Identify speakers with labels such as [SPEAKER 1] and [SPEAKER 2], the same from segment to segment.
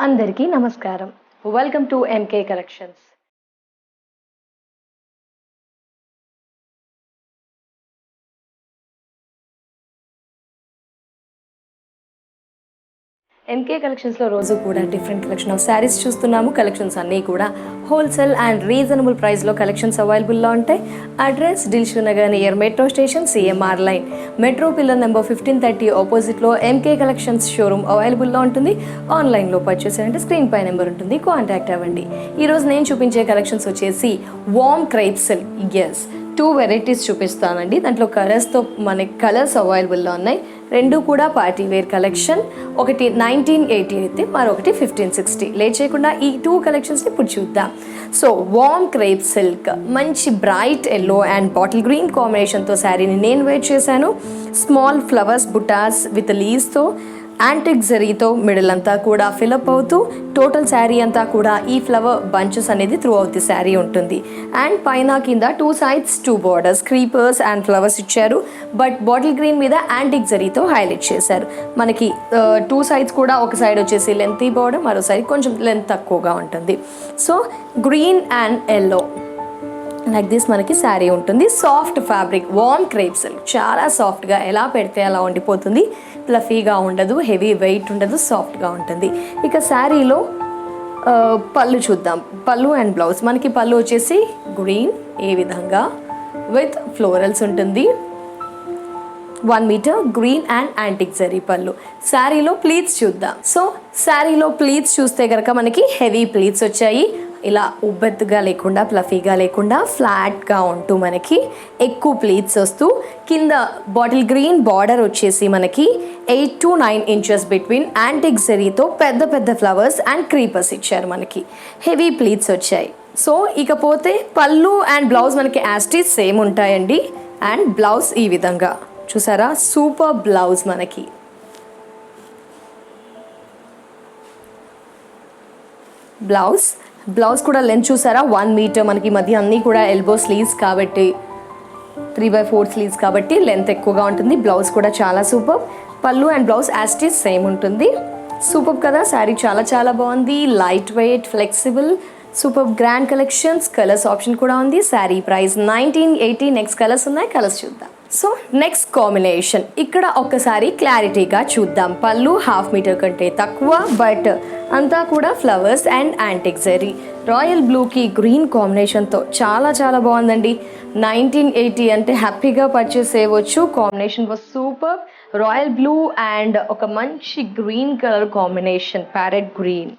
[SPEAKER 1] అందరికీ నమస్కారం. Welcome to MK collections. MK కలెక్షన్స్లో రోజు కూడా డిఫరెంట్ కలెక్షన్ ఆఫ్ శారీస్ చూస్తున్నాము. కలెక్షన్స్ అన్నీ కూడా హోల్సేల్ అండ్ రీజనబుల్ ప్రైస్లో కలెక్షన్స్ అవైలబుల్లో ఉంటాయి. Address Dilsukh Nagar near metro station, CMR line, metro pillar number 1530 ఆపోజిట్లో ఎంకే కలెక్షన్స్ షోరూమ్ అవైలబుల్లో ఉంటుంది. ఆన్లైన్లో పర్చేస్ అంటే స్క్రీన్ పై నెంబర్ ఉంటుంది, కాంటాక్ట్ అవ్వండి. ఈరోజు నేను చూపించే కలెక్షన్స్ వచ్చేసి వామ్ క్రేప్ సిల్క్. ఎస్, 2 వెరైటీస్ చూపిస్తానండి. దాంట్లో కలర్స్తో మనకి కలర్స్ అవైలబుల్లో ఉన్నాయి. రెండు కూడా పార్టీ వేర్ కలెక్షన్. ఒకటి 1980 అయితే మరొకటి 1560. లేట్ చేయకుండా ఈ 2 కలెక్షన్స్ని ఇప్పుడు చూద్దాం. సో వామ్ క్రేప్ సిల్క్, మంచి bright yellow and bottle green కాంబినేషన్తో శారీని నేను వేర్ చేశాను. స్మాల్ ఫ్లవర్స్ బుటాస్ విత్ లీవ్స్తో యాంటిక్ జరీతో మిడిల్ అంతా కూడా ఫిలప్ అవుతూ టోటల్ శారీ అంతా కూడా ఈ ఫ్లవర్ బంచెస్ అనేది త్రూ అవుట్ ది శారీ ఉంటుంది. అండ్ పైన కింద 2 sides 2 borders, creepers and flowers ఇచ్చారు. బట్ బాటిల్ గ్రీన్ మీద యాంటిక్ జరీతో హైలైట్ చేశారు. మనకి 2 sides కూడా ఒక సైడ్ వచ్చేసి లెంతీ బార్డర్, మరో సైడ్ కొంచెం లెంత్ తక్కువగా ఉంటుంది. So green and yellow like this మనకి శారీ ఉంటుంది. సాఫ్ట్ ఫ్యాబ్రిక్ వామ్ క్రేప్ సిల్క్, చాలా సాఫ్ట్గా, ఎలా పెడితే అలా ఉండిపోతుంది. ఫ్లఫీగా ఉండదు, హెవీ వెయిట్ ఉండదు, సాఫ్ట్గా ఉంటుంది. ఇక శారీలో పళ్ళు చూద్దాం. పళ్ళు అండ్ బ్లౌజ్. మనకి పళ్ళు వచ్చేసి గ్రీన్ ఏ విధంగా విత్ ఫ్లోరల్స్ ఉంటుంది. 1 మీటర్ గ్రీన్ అండ్ యాంటిక్ జరీ పళ్ళు. శారీలో ప్లీట్స్ చూద్దాం. సో శారీలో ప్లీట్స్ చూస్తే కనుక మనకి హెవీ ప్లీట్స్ వచ్చాయి. ఇలా ఉబ్బెత్తుగా లేకుండా, ఫ్లఫీగా లేకుండా ఫ్లాట్గా ఉంటూ మనకి ఎక్కువ ప్లీట్స్ వస్తూ కింద బాటిల్ గ్రీన్ బార్డర్ వచ్చేసి మనకి 8 to 9 inches బిట్వీన్ యాంటిక్ జరీతో పెద్ద పెద్ద ఫ్లవర్స్ అండ్ క్రీపర్స్ ఇచ్చారు. మనకి హెవీ ప్లీట్స్ వచ్చాయి. సో ఇకపోతే పళ్ళు అండ్ బ్లౌజ్ మనకి యాస్టీస్ సేమ్ ఉంటాయండి. అండ్ బ్లౌజ్ ఈ విధంగా చూసారా, సూపర్ బ్లౌజ్. మనకి బ్లౌజ్ కూడా లెంత్ చూసారా, 1 మీటర్. మనకి మధ్య అన్నీ కూడా ఎల్బో స్లీవ్స్ కాబట్టి 3/4 స్లీవ్స్ కాబట్టి లెంత్ ఎక్కువగా ఉంటుంది. బ్లౌజ్ కూడా చాలా సూపర్. పళ్ళు అండ్ బ్లౌజ్ యాస్టీస్ సేమ్ ఉంటుంది. సూపర్ కదా, శారీ చాలా చాలా బాగుంది. Light weight, flexible, super grand collections. Colours option కూడా ఉంది. శారీ ప్రైస్ 1980. నెక్స్ట్ కలర్స్ ఉన్నాయి, కలర్స్ చూద్దాం. సో నెక్స్ట్ కాంబినేషన్ ఇక్కడ ఒక్కసారి క్లారిటీగా చూద్దాం. పళ్ళు 1/2 మీటర్ కంటే తక్కువ, బట్ అంతా కూడా flowers and antique zari. Royal బ్లూకి గ్రీన్ కాంబినేషన్తో చాలా చాలా బాగుందండి. 1980 అంటే హ్యాపీగా పర్చేస్ చేయవచ్చు. Combination was super. Royal blue and ఒక మంచి green colour combination, parrot green,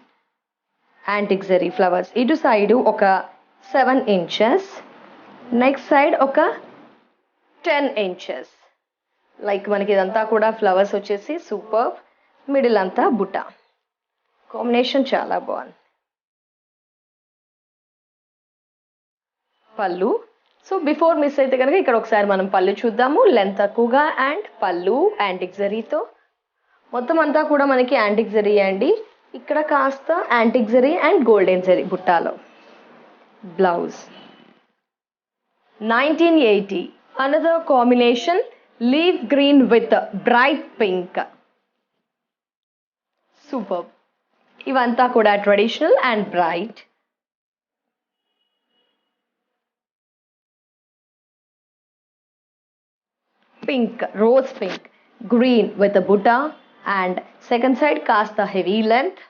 [SPEAKER 1] antique zari flowers. ఇటు సైడు ఒక 7 inches, నెక్స్ట్ సైడ్ ఒక 10 inches. లైక్ మనకి ఇదంతా కూడా ఫ్లవర్స్ వచ్చేసి సూపర్. మిడిల్ అంతా బుట్ట. కాంబినేషన్ చాలా బాగుంది. పళ్ళు. సో బిఫోర్ మిస్ అయితే కనుక ఇక్కడ ఒకసారి మనం పళ్ళు చూద్దాము. లెంత్ తక్కువగా అండ్ పళ్ళు యాంటిక్ జరీతో. మొత్తం అంతా కూడా మనకి యాంటిక్ జరీ అండి. ఇక్కడ కాస్త antique zari and golden zari బుట్టాలో. Blouse 1980. Another combination, leaf green with bright pink. Superb. ఇవంతా కూడా traditional and bright. Pink, rose pink, green with బుటా అండ్ సెకండ్ సైడ్ కాస్త హెవీ లెంత్.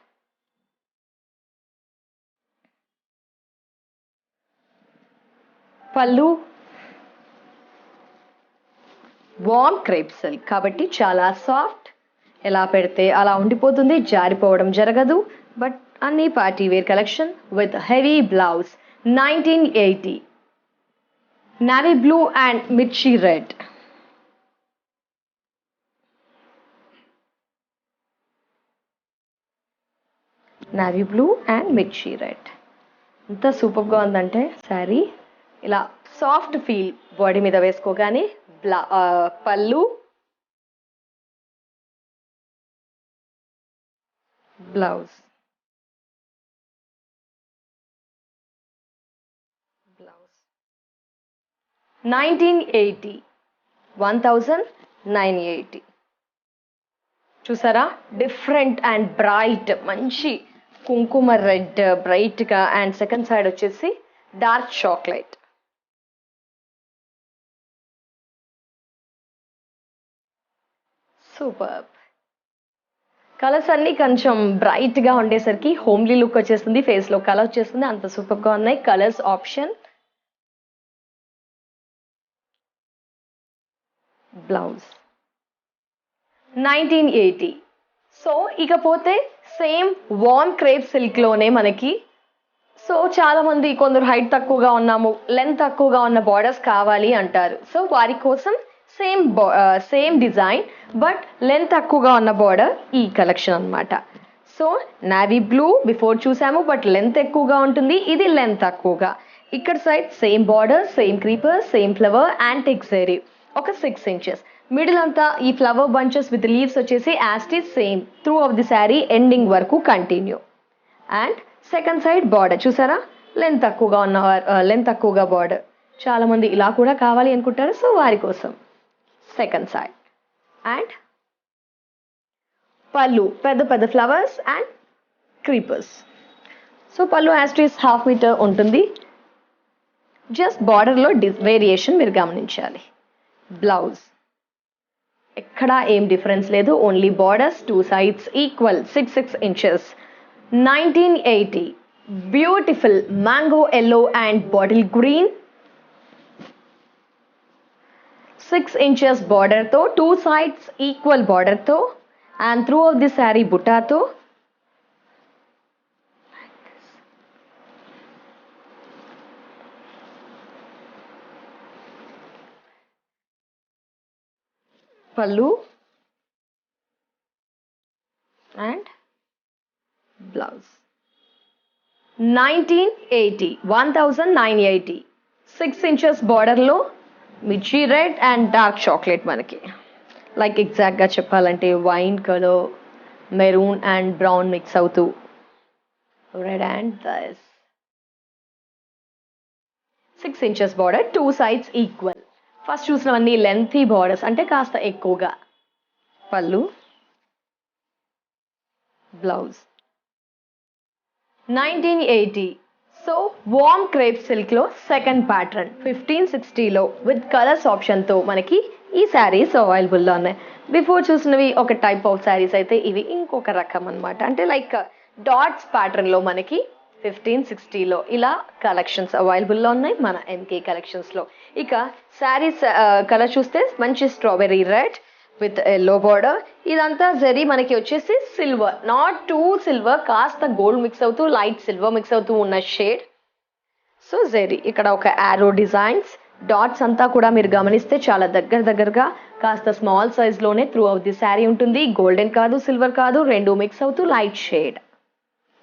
[SPEAKER 1] పళ్ళు వామ్ క్రేప్ సిల్క్ కాబట్టి చాలా సాఫ్ట్, ఎలా పెడితే అలా ఉండిపోతుంది, జారిపోవడం జరగదు. బట్ అన్ని party wear collection with heavy blouse. 1980. Navy blue and మిర్చి రెడ్. నావీ బ్లూ అండ్ మిర్చి రెడ్. ఎంత సూపర్గా ఉందంటే శారీ. ఇలా సాఫ్ట్ ఫీల్ బాడీ మీద వేసుకోగానే. పళ్ళు, బ్లౌజ్. 1980. 1980. చూసారా, డిఫరెంట్ అండ్ బ్రైట్, మంచి కుంకుమ రెడ్ బ్రైట్గా, అండ్ సెకండ్ సైడ్ వచ్చేసి డార్క్ చాక్లెట్. సూపర్. కలర్స్ అన్ని కొంచెం బ్రైట్గా ఉండేసరికి హోమ్లీ లుక్ వచ్చేస్తుంది, ఫేస్లో కలర్ వచ్చేస్తుంది. అంత సూపర్గా ఉన్నాయి కలర్స్ ఆప్షన్. బ్లౌజ్ 1980. సో ఇకపోతే సేమ్ వార్మ్ క్రేప్ సిల్క్లోనే మనకి, సో చాలా మంది కొందరు హైట్ తక్కువగా ఉన్నాము, లెంత్ తక్కువగా ఉన్న బార్డర్స్ కావాలి అంటారు. సో వారి కోసం సేమ్ డిజైన్ బట్ లెంత్ తక్కువగా ఉన్న బార్డర్ ఈ కలెక్షన్ అన్నమాట. సో నావీ బ్లూ బిఫోర్ చూసాము, బట్ లెంత్ ఎక్కువగా ఉంటుంది, ఇది లెంత్ తక్కువగా. ఇక్కడ side same border, same creeper, same flower, antique zari, ఒక 6 inches. మిడిల్ అంతా ఈ ఫ్లవర్ బంచెస్ విత్ లీవ్స్ వచ్చేసి as it is same through of the sari ending వరకు continue. And second side border చూసారా, లెంత్ తక్కువగా బార్డర్. చాలా మంది ఇలా కూడా కావాలి అనుకుంటారు, సో వారి కోసం సెకండ్ సైడ్. అండ్ పళ్ళు పెద్ద పెద్ద ఫ్లవర్స్ అండ్ క్రీపర్స్. సో పళ్ళు యాస్టిస్ 1/2 meter ఉంటుంది. జస్ట్ బార్డర్లో వేరియేషన్ మీరు గమనించాలి. బ్లౌజ్ ఎక్కడా ఏం డిఫరెన్స్ లేదు, only borders 2 sides equal 6 inches. 1980. Beautiful mango yellow and bottle green, 6 inches బార్డర్తో, 2 sides ఈక్వల్ బార్డర్తో, and through of the sari బుటాతో. పళ్ళు అండ్ బ్లౌజ్ 1980. 1980. 6 inches బార్డర్లో మిర్చి రెడ్ అండ్ డార్క్ చాక్లెట్ మనకి, లైక్ ఎగ్జాక్ట్గా చెప్పాలంటే wine colour, maroon and brown mix అవుతూ red and thus. 6 inches border, 2 sides equal. First చూసినవన్నీ లెంతీ బార్డర్స్ అంటే కాస్త ఎక్కువగా. పళ్ళు బ్లౌజ్ 1980. సో వార్మ్ క్రేప్ సిల్క్లో సెకండ్ ప్యాటర్న్ 1560లో విత్ కలర్స్ ఆప్షన్తో మనకి ఈ శారీస్ అవైలబుల్లో ఉన్నాయి. బిఫోర్ చూసినవి ఒక టైప్ ఆఫ్ శారీస్ అయితే ఇవి ఇంకొక రకం అనమాట, అంటే లైక్ డాట్స్ ప్యాటర్న్లో మనకి 1560లో ఇలా కలెక్షన్స్ అవైలబుల్లో ఉన్నాయి మన ఎంకే కలెక్షన్స్లో. ఇక శారీస్ కలర్ చూస్తే మంచి strawberry red with yellow border, ఇదంతా జరీ మనకి వచ్చేసి సిల్వర్, నాట్ టూ సిల్వర్, కాస్త గోల్డ్ మిక్స్ అవుతూ లైట్ సిల్వర్ మిక్స్ అవుతూ ఉన్న షేడ్. సో జరీ ఇక్కడ ఒక యారో డిజైన్స్, డాట్స్ అంతా కూడా మీరు గమనిస్తే చాలా దగ్గరగా కాస్త స్మాల్ సైజ్లోనే త్రూ అవుట్ ది శారీ ఉంటుంది. గోల్డెన్ కాదు సిల్వర్ కాదు, రెండు మిక్స్ అవుతూ light shade.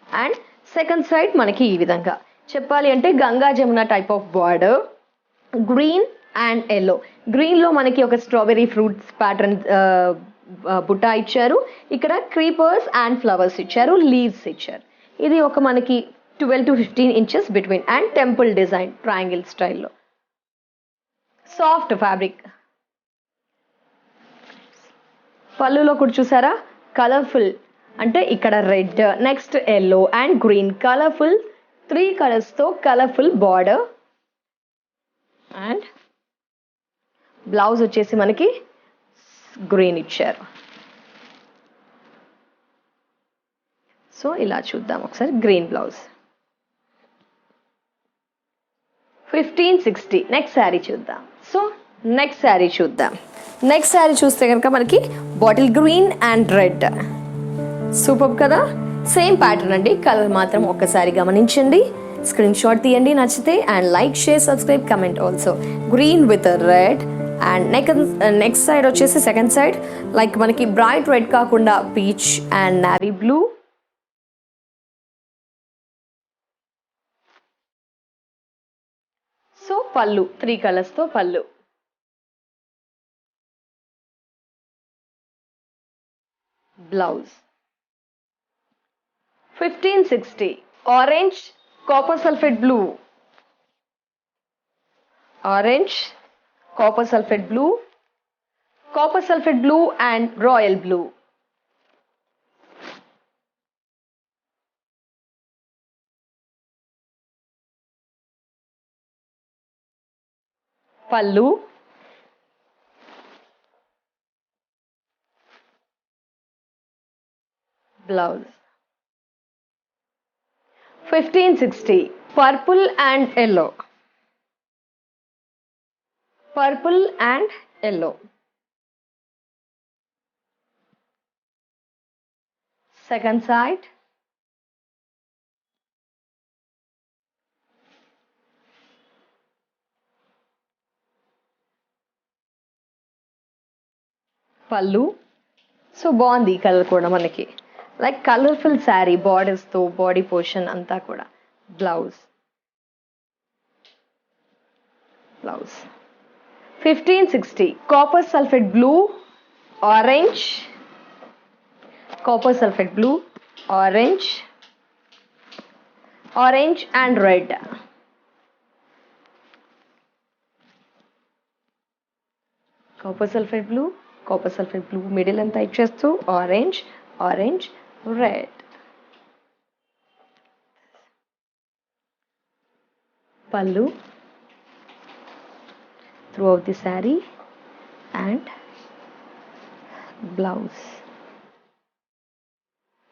[SPEAKER 1] And second side మనకి ఈ విధంగా చెప్పాలి అంటే Ganga Jamuna type of border, green and yellow. గ్రీన్లో మనకి ఒక స్ట్రాబెర్రీ ఫ్రూట్స్ ప్యాటర్న్ బుట్టా ఇచ్చారు, ఇక్కడ క్రీపర్స్ అండ్ ఫ్లవర్స్ ఇచ్చారు, లీవ్స్ ఇచ్చారు. ఇది ఒక మనకి 12 to 15 inches between and temple design triangle స్టైల్లో. Soft fabric. పళ్ళులో కూడా చూసారా కలర్ఫుల్, అంటే ఇక్కడ red, next yellow and green, colourful 3 కలర్స్తో కలర్ఫుల్ బార్డర్. అండ్ బ్లౌజ్ వచ్చేసి మనకి గ్రీన్ ఇచ్చారు. సో ఇలా చూద్దాం ఒకసారి గ్రీన్ బ్లౌజ్ 1560. నెక్స్ట్ శారీ చూద్దాం. సో నెక్స్ట్ శారీ చూస్తే కనుక మనకి bottle green and red, super కదా. సేమ్ ప్యాటర్న్ అండి, కలర్ మాత్రం ఒక్కసారి గమనించండి, స్క్రీన్ షాట్ తీయండి నచ్చితే, and like share subscribe comment also. Green with red and next side వచ్చేసి సెకండ్ సైడ్ లైక్ మనకి బ్రైట్ రెడ్ కాకుండా peach and navy blue. So పళ్ళు 3 కలర్స్తో పళ్ళు. Blouse 1560. Orange, copper sulphate blue, orange, copper sulphate blue and royal blue. పళ్ళు, blouse. 1560 purple and yellow, purple and yellow. Second side, పళ్ళు. So బాగుంది ఈ colour కూడా మనకి, లైక్ కలర్ఫుల్ శారీ బార్డర్స్తో బాడీ పోర్షన్ అంతా కూడా. Blouse, blouse. 1560 copper sulphate blue, orange, copper sulphate blue, orange, orange and red. Copper sulphate blue, copper sulphate blue middle అంతా ఇచ్చేస్తూ ఆరెంజ్, ఆరెంజ్, రెడ్. పళ్ళు throughout the saree and blouse.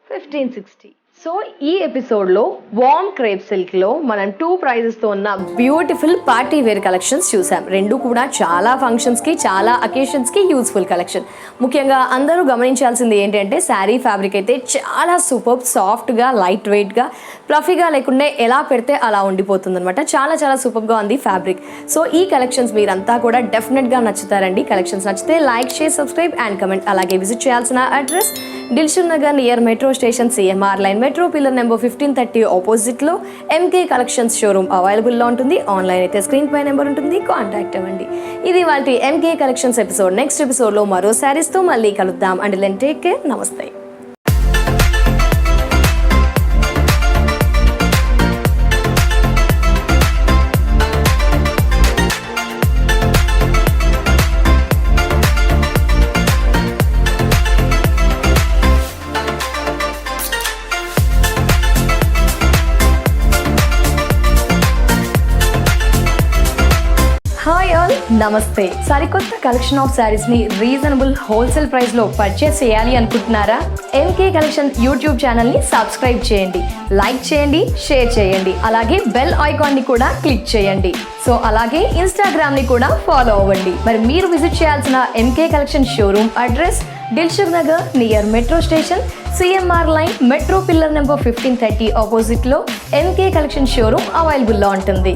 [SPEAKER 1] 1560. So ఈ ఎపిసోడ్లో warm crepe సిల్క్లో మనం 2 ప్రైజెస్తో ఉన్న beautiful party wear collections చూసాం. రెండు కూడా చాలా ఫంక్షన్స్కి, చాలా అకేషన్స్కి యూస్ఫుల్ కలెక్షన్. ముఖ్యంగా అందరూ గమనించాల్సింది ఏంటంటే శారీ ఫ్యాబ్రిక్ అయితే చాలా సూపర్ సాఫ్ట్గా, లైట్ వెయిట్గా, ఫ్లఫీగా లేకుండా ఎలా పెడితే అలా ఉండిపోతుంది అనమాట. చాలా చాలా సూపర్గా ఉంది ఫ్యాబ్రిక్. సో ఈ కలెక్షన్స్ మీరంతా కూడా డెఫినెట్గా నచ్చుతారండి. కలెక్షన్స్ నచ్చితే like, share, subscribe and comment. అలాగే విజిట్ చేయాల్సిన address Dilsukh Nagar near metro station, CMR line, metro pillar number 1530 ఆపోజిట్లో ఎంకే కలెక్షన్స్ షోరూమ్ అవైలబుల్లో ఉంటుంది. ఆన్లైన్ అయితే స్క్రీన్ పై నెంబర్ ఉంటుంది, కాంటాక్ట్ అవ్వండి. ఇది వాళ్ళ ఎంకే కలెక్షన్స్ ఎపిసోడ్. నెక్స్ట్ ఎపిసోడ్లో మరో శారీస్తో మళ్ళీ కలుద్దాం. And then take care. నమస్తే. హాయ్ ఆల్, నమస్తే. సరికొత్త కలెక్షన్ ఆఫ్ శారీస్ ని రీజనబుల్ హోల్సేల్ ప్రైస్ లో పర్చేస్ చేయాలి అనుకుంటున్నారా? ఎంకే కలెక్షన్ యూట్యూబ్ ఛానల్ ని సబ్స్క్రైబ్ చేయండి, లైక్ చేయండి, షేర్ చేయండి. అలాగే బెల్ ఐకాన్ ని కూడా క్లిక్ చేయండి. సో అలాగే ఇన్స్టాగ్రామ్ ని కూడా ఫాలో అవ్వండి. మరి మీరు విజిట్ చేయాల్సిన MK collection showroom address Dilsukh Nagar near metro station, CMR line, metro pillar number 1530 ఆపోజిట్లో ఎంకే కలెక్షన్ షోరూమ్ అవైలబుల్లో ఉంటుంది.